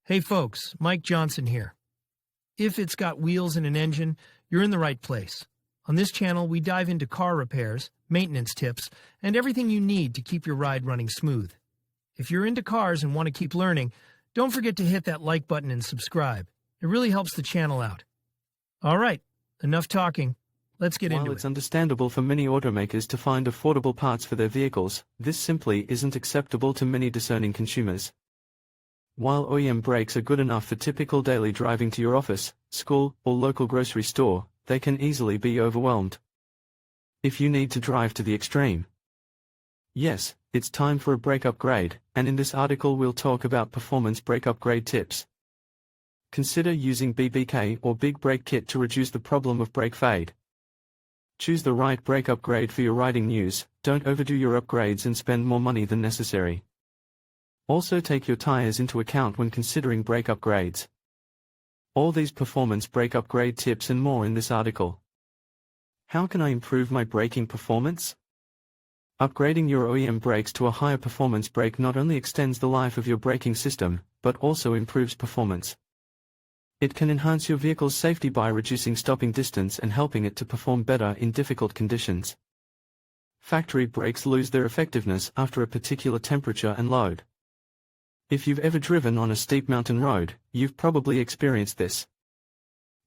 Hey folks, Mike Johnson here. If it's got wheels and an engine, you're in the right place. On this channel, we dive into car repairs, maintenance tips, and everything you need to keep your ride running smooth. If you're into cars and want to keep learning, don't forget to hit that like button and subscribe. It really helps the channel out. All right, enough talking. Let's get into it. While it's understandable for many automakers to find affordable parts for their vehicles, this simply isn't acceptable to many discerning consumers. While OEM brakes are good enough for typical daily driving to your office, school, or local grocery store, they can easily be overwhelmed if you need to drive to the extreme. Yes, it's time for a brake upgrade, and in this article we'll talk about performance brake upgrade tips. Consider using BBK or Big Brake Kit to reduce the problem of brake fade. Choose the right brake upgrade for your riding news. Don't overdo your upgrades and spend more money than necessary. Also take your tires into account when considering brake upgrades. All these performance brake upgrade tips and more in this article. How can I improve my braking performance? Upgrading your OEM brakes to a higher performance brake not only extends the life of your braking system, but also improves performance. It can enhance your vehicle's safety by reducing stopping distance and helping it to perform better in difficult conditions. Factory brakes lose their effectiveness after a particular temperature and load. If you've ever driven on a steep mountain road, you've probably experienced this.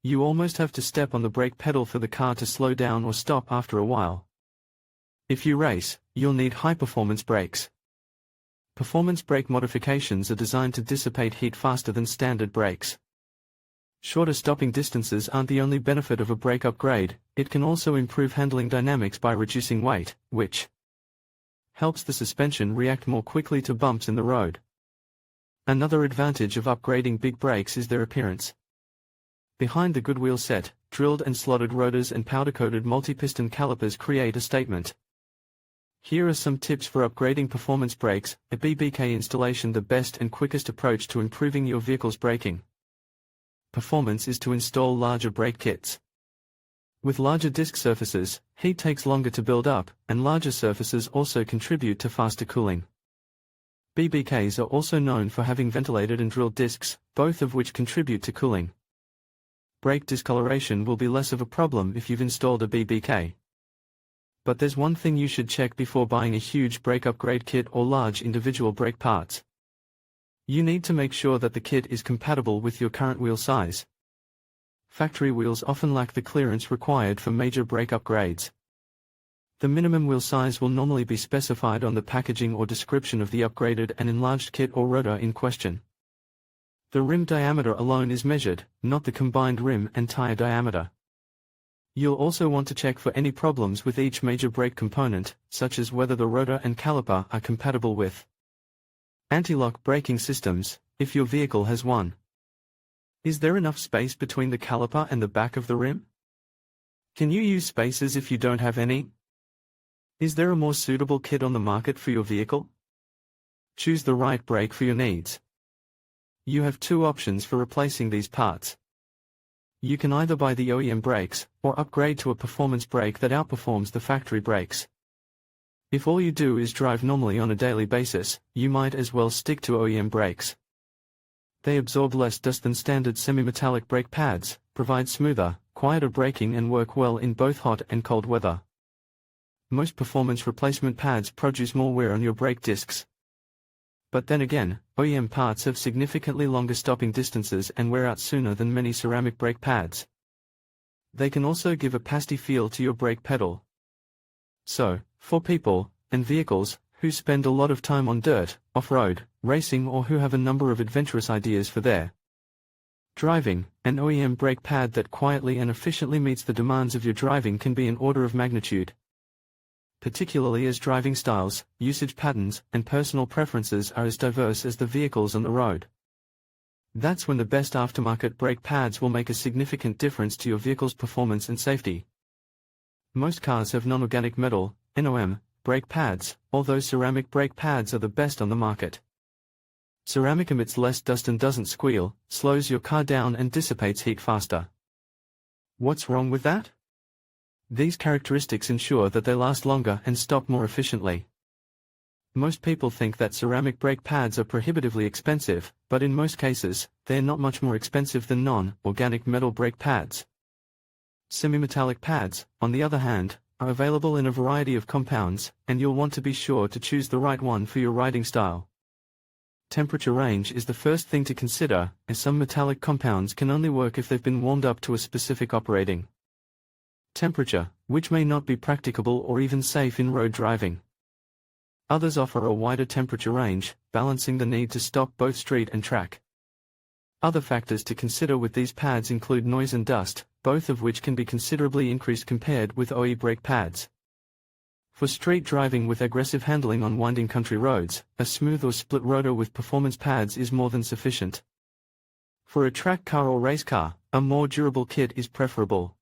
You almost have to step on the brake pedal for the car to slow down or stop after a while. If you race, you'll need high-performance brakes. Performance brake modifications are designed to dissipate heat faster than standard brakes. Shorter stopping distances aren't the only benefit of a brake upgrade, it can also improve handling dynamics by reducing weight, which helps the suspension react more quickly to bumps in the road. Another advantage of upgrading big brakes is their appearance. Behind the good wheel set, drilled and slotted rotors and powder-coated multi-piston calipers create a statement. Here are some tips for upgrading performance brakes. A BBK installation: the best and quickest approach to improving your vehicle's braking performance is to install larger brake kits. With larger disc surfaces, heat takes longer to build up, and larger surfaces also contribute to faster cooling. BBKs are also known for having ventilated and drilled discs, both of which contribute to cooling. Brake discoloration will be less of a problem if you've installed a BBK. But there's one thing you should check before buying a huge brake upgrade kit or large individual brake parts. You need to make sure that the kit is compatible with your current wheel size. Factory wheels often lack the clearance required for major brake upgrades. The minimum wheel size will normally be specified on the packaging or description of the upgraded and enlarged kit or rotor in question. The rim diameter alone is measured, not the combined rim and tire diameter. You'll also want to check for any problems with each major brake component, such as whether the rotor and caliper are compatible with anti-lock braking systems, if your vehicle has one. Is there enough space between the caliper and the back of the rim? Can you use spacers if you don't have any? Is there a more suitable kit on the market for your vehicle? Choose the right brake for your needs. You have two options for replacing these parts. You can either buy the OEM brakes, or upgrade to a performance brake that outperforms the factory brakes. If all you do is drive normally on a daily basis, you might as well stick to OEM brakes. They absorb less dust than standard semi-metallic brake pads, provide smoother, quieter braking and work well in both hot and cold weather. Most performance replacement pads produce more wear on your brake discs. But then again, OEM parts have significantly longer stopping distances and wear out sooner than many ceramic brake pads. They can also give a pasty feel to your brake pedal. So, for people and vehicles who spend a lot of time on dirt, off-road, racing, or who have a number of adventurous ideas for their driving, an OEM brake pad that quietly and efficiently meets the demands of your driving can be an order of magnitude. Particularly as driving styles, usage patterns, and personal preferences are as diverse as the vehicles on the road. That's when the best aftermarket brake pads will make a significant difference to your vehicle's performance and safety. Most cars have non-organic metal, NOM, brake pads, although ceramic brake pads are the best on the market. Ceramic emits less dust and doesn't squeal, slows your car down and dissipates heat faster. What's wrong with that? These characteristics ensure that they last longer and stop more efficiently. Most people think that ceramic brake pads are prohibitively expensive, but in most cases, they're not much more expensive than non-organic metal brake pads. Semi-metallic pads, on the other hand, are available in a variety of compounds, and you'll want to be sure to choose the right one for your riding style. Temperature range is the first thing to consider, as some metallic compounds can only work if they've been warmed up to a specific operating temperature, which may not be practicable or even safe in road driving. Others offer a wider temperature range, balancing the need to stop both street and track. Other factors to consider with these pads include noise and dust, both of which can be considerably increased compared with OE brake pads. For street driving with aggressive handling on winding country roads, a smooth or split rotor with performance pads is more than sufficient. For a track car or race car, a more durable kit is preferable.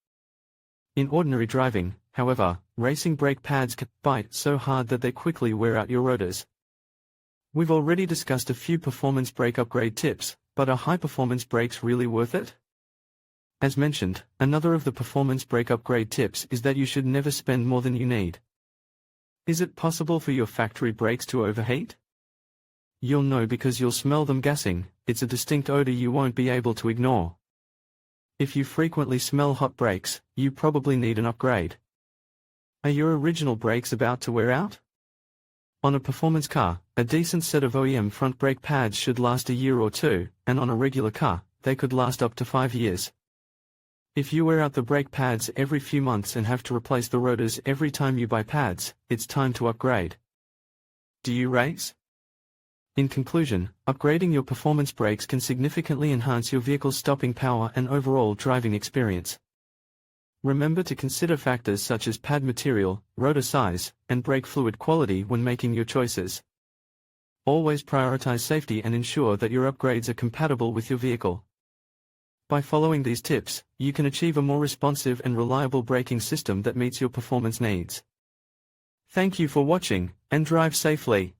In ordinary driving, however, racing brake pads can bite so hard that they quickly wear out your rotors. We've already discussed a few performance brake upgrade tips, but are high-performance brakes really worth it? As mentioned, another of the performance brake upgrade tips is that you should never spend more than you need. Is it possible for your factory brakes to overheat? You'll know because you'll smell them gassing. It's a distinct odor you won't be able to ignore. If you frequently smell hot brakes, you probably need an upgrade. Are your original brakes about to wear out? On a performance car, a decent set of OEM front brake pads should last a year or two, and on a regular car, they could last up to 5 years. If you wear out the brake pads every few months and have to replace the rotors every time you buy pads, it's time to upgrade. Do you race? In conclusion, upgrading your performance brakes can significantly enhance your vehicle's stopping power and overall driving experience. Remember to consider factors such as pad material, rotor size, and brake fluid quality when making your choices. Always prioritize safety and ensure that your upgrades are compatible with your vehicle. By following these tips, you can achieve a more responsive and reliable braking system that meets your performance needs. Thank you for watching, and drive safely.